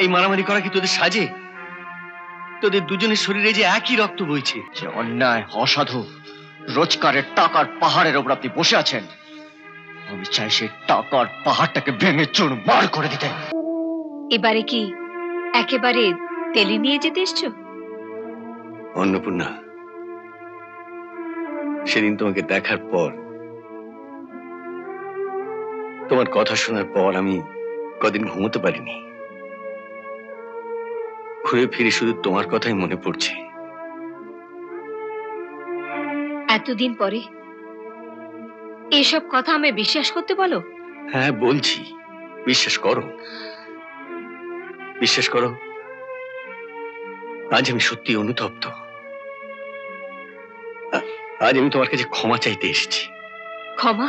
এই মারামারি করা কি তোদের সাজে? তোদের দুজনের শরীরে যে একই রক্ত বইছে। যে অন্যায়, অসাধু, রোজগারের টাকার পাহাড়ের ওপর আপনি বসে আছেন, আমি চাই সেই টাকার পাহাড়টাকে ভেঙে চুরমার করে দিতে। এবারে কি একেবারে তেলে নিয়ে যেতে এসছো? অন্নপূর্ণা, সেদিন তোমাকে দেখার পর, তোমার কথা শোনার পর আমি কদিন ঘুমোতে পারিনি। ঘুরে ফিরে শুধু তোমার কথাই মনে পড়ছে। এতদিন পরে এসব কথা আমি বিশ্বাস করতে বলো? হ্যাঁ বলছি, বিশ্বাস করো, বিশ্বাস করো। আজ আমি সত্যি অনুতপ্ত। আজ আমি তোমার কাছে ক্ষমা চাইতে এসেছি। ক্ষমা?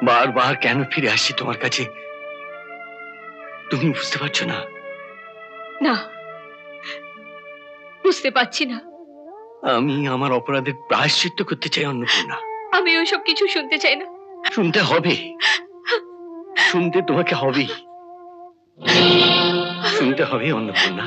বারবার কেন ফিরে আসছি তোমার কাছে, তুমি বুঝতে পারছো না? না, বুঝতে পারছি না। আমি আমার অপরাধের প্রায়শ্চিত্ত করতে চাই অন্নপূর্ণা। আমি ওইসব কিছু শুনতে চাই না। শুনতে হবে, শুনতে তোমাকে হবেই, শুনতে হবে অন্নপূর্ণা।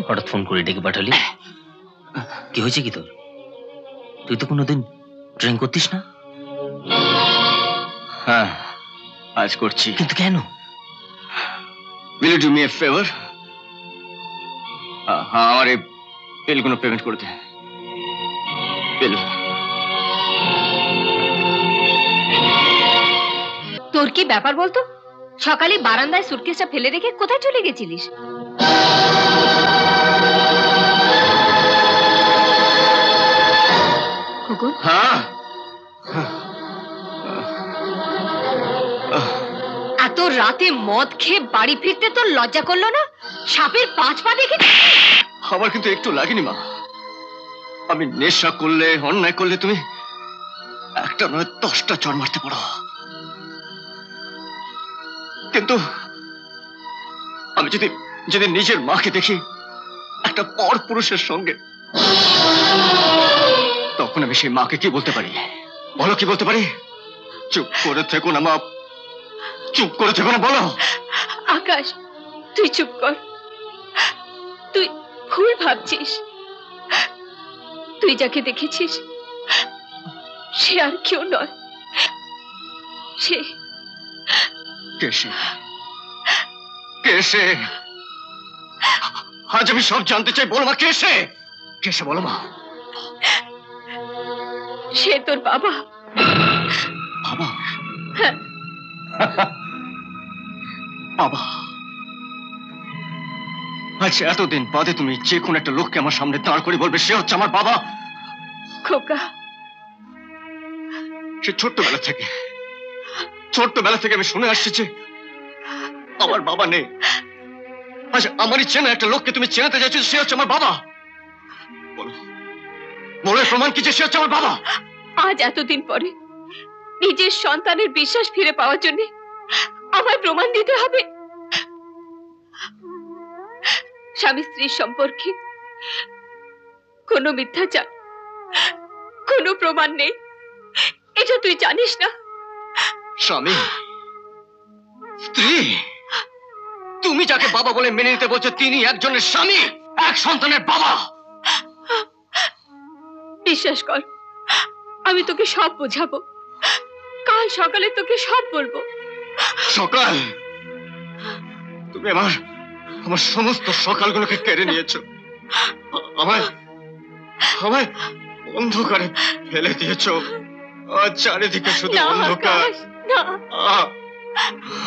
হঠাৎ ফোন করে ডেকে পাঠালি, কি হয়েছে কি তোর? তুই তো কোনোদিন ড্রিঙ্ক করতিস না। হ্যাঁ, আজ করছি। কিন্তু কেন? Will you do me a favor? হ্যাঁ, আমার এই বিলগুলো পেমেন্ট করে দে। বিল। তোর কি ব্যাপার বলতো? সকালে বারান্দায় সুটকেসটা ফেলে রেখে কোথায় চলে গেছিলিস? খোকন, হ্যাঁ, এত রাতে মদ খেয়ে বাড়ি ফিরতে তোর লজ্জা করলো না? সাপের 5 পা দেখে আমার কিন্তু একটু লাগেনি মা। আমি নেশা করলে, অন্যায় করলে তুমি একটা নয় 10টা চড় মারতে পারো, কিন্তু আমি যদি নিজের মাকে দেখি একটা পর পুরুষের সঙ্গে, তখন আমি সেই মাকে কি বলতে পারি? বলো, কি বলতে পারি? চুপ করে থেকো না মা, চুপ করে থেকো না, বলো। আকাশ, তুই চুপ কর। তুই ভুল ভাবছিস। তুই যাকে দেখেছিস সে আর কেউ নয়। সে কে সে? কে সে? আজ আমি সব জানতে চাই, বলো মা, কে সে? কে সে বলো মা। সে তোর বাবা। বাবা? হ্যাঁ। বাবা? আজ এতদিন বাদে তুমি যে কোন একটা লোককে আমার সামনে দাঁড় করে বলবে সে হচ্ছে আমার বাবা? খোকা, সে ছোট্টবেলা থেকে আমি শুনে আসছি যে আমার বাবা নেই। আজ আমারই চেনা একটা লোককে তুমি চেনাতে চাইছো সে হচ্ছে আমার বাবা। বলো, বলো, প্রমাণ কি যে সে হচ্ছে আমার বাবা? আজ এতদিন পরে নিজের সন্তানের বিশ্বাস ফিরে পাওয়ার জন্য আমায় প্রমাণ দিতে হবে? স্বামী স্ত্রীর সম্পর্কে কোনো মিথ্যাচার, কোনো প্রমাণ নেই, এটা তুই জানিস না? স্বামী স্ত্রী, তুমি যাকে বাবা বলে মেনে নিতে বলছো তিনি একজনের স্বামী, এক সন্তানের বাবা। বিশ্বাস কর, আমি তোকে সব বোঝাবো। কাল সকালে তোকে সব বলবো। সকাল? তুমি আমার সমস্ত সকালগুলোকে কেড়ে নিয়েছো। আমায় অন্ধকারে ফেলে দিয়েছো। আজ চারিদিকে শুধু না অন্ধকার। আকাশ, না, আহ,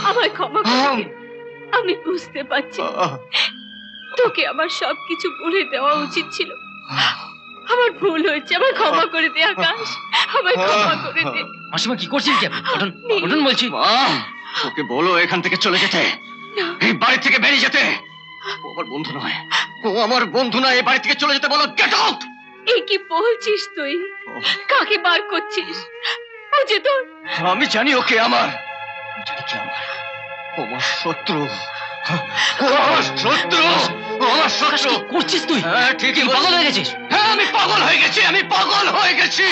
আমায় ক্ষমা করে দে। আমি বুঝতে পারছি আহ, তোকে আমার সবকিছু বলে দেওয়া উচিত ছিল। আমার ভুল হয়েছে, আমায় ক্ষমা করে দে আকাশ, আমায় ক্ষমা করে দে। মাসিমা কি করছেন কি আপনি? ওঠুন, নীল। ওঠুন বলছি। মা, ওকে বলো এখান থেকে চলে যেতে, এই বাড়ি থেকে বেরিয়ে যেতে। ও আমার বন্ধু নয়, ও আমার বন্ধু নয়। এই বাড়ি থেকে চলে যেতে বলো। Get out. এই কি বলছিস তুই? কাকে বার করছিস? ও যে তোর আমি জানি ওকে আমার, আমি জানি কি আমার। ও আমার শত্রু, ও আমার শত্রু, ও আমার আকাশ, শত্রু। কি করছিস তুই? হ্যাঁ ঠিকই তুই পাগল হয়ে গেছিস। হ্যাঁ আমি পাগল হয়ে গেছি, আমি পাগল হয়ে গেছি।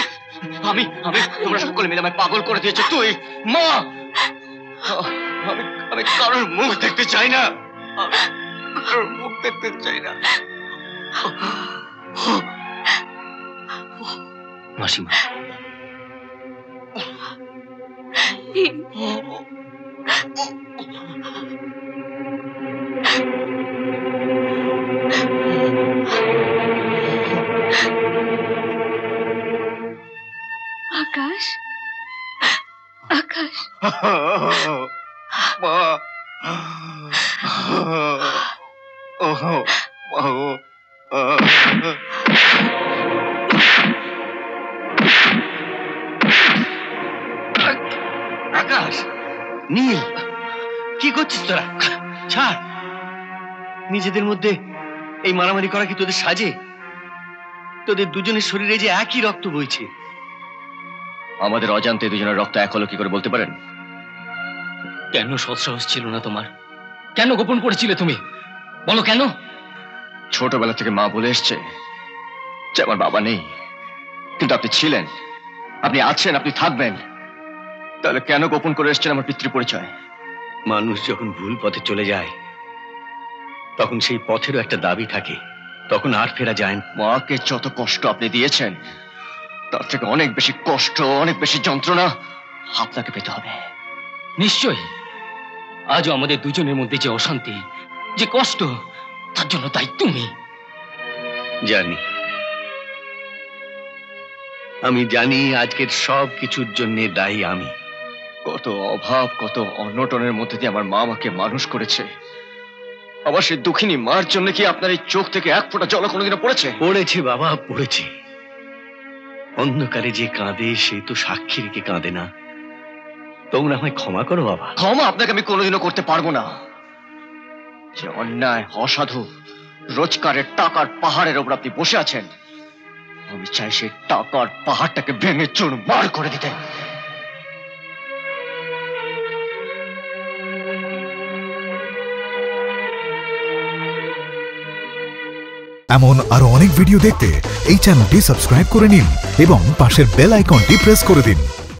আমি আমি তোমরা সকলে মিলে আমায় পাগল করে দিয়েছো। তুই মা, আমি আমি কারোর মুখ দেখতে চাই না, আমি কারোর মুখ দেখতে চাই না। মাসিমা, নীল, আকাশ, আকাশ, মা, আকাশ, নীল, কি করছিস তোরা? ছাড়। নিজেদের মধ্যে এই মারামারি করা কি তোদের সাজে? তোদের দুজনের শরীরে যে একই রক্ত বইছে। আমাদের অজান্তে দুজনের রক্ত এক হলো কি করে বলতে পারেন? কেন সৎসাহস ছিল না তোমার? কেন গোপন করেছিলে তুমি? বলো কেন? ছোটবেলা থেকে মা বলে এসছে যে আমার বাবা নেই, কিন্তু আপনি ছিলেন, আপনি আছেন, আপনি থাকবেন। তাহলে কেন গোপন করে এসছেন আমার পিতৃ পরিচয়? মানুষ যখন ভুল পথে চলে যায় তখন সেই পথেরও একটা দাবি থাকে, তখন আর ফেরা যায় না। মাকে যত কষ্ট আপনি দিয়েছেন তার থেকে অনেক বেশি কষ্ট, অনেক বেশি যন্ত্রণা আপনাকে পেতে হবে। নিশ্চয়ই। আজও আমাদের দুজনের মধ্যে যে অশান্তি, যে কষ্ট, তার জন্য দায়ী তুমি। জানি, আমি জানি আজকের সব কিছুর জন্য দায়ী আমি। কত অভাব, কত অনটনের মধ্যে দিয়ে আমার মা আমাকে মানুষ করেছে। আবার সেই দুঃখিনী মার জন্য কি আপনার এই চোখ থেকে এক ফোঁটা জল কোনোদিনও পড়েছে? পড়েছে বাবা, পড়েছে। অন্ধকারে যে কাঁদে সে তো সাক্ষী রেখে কাঁদে না। তোমরা আমায় ক্ষমা করো বাবা। ক্ষমা আপনাকে আমি কোনোদিনও করতে পারবো না। যে অন্যায়, অসাধু, রোজগারের টাকার পাহাড়ের ওপর আপনি বসে আছেন, আমি চাই সেই টাকার পাহাড়টাকে ভেঙে চুরমার করে দিতে। এমন আরো অনেক ভিডিও দেখতে এই চ্যানেলটি সাবস্ক্রাইব করে নিন এবং পাশের বেল আইকনটি প্রেস করে দিন।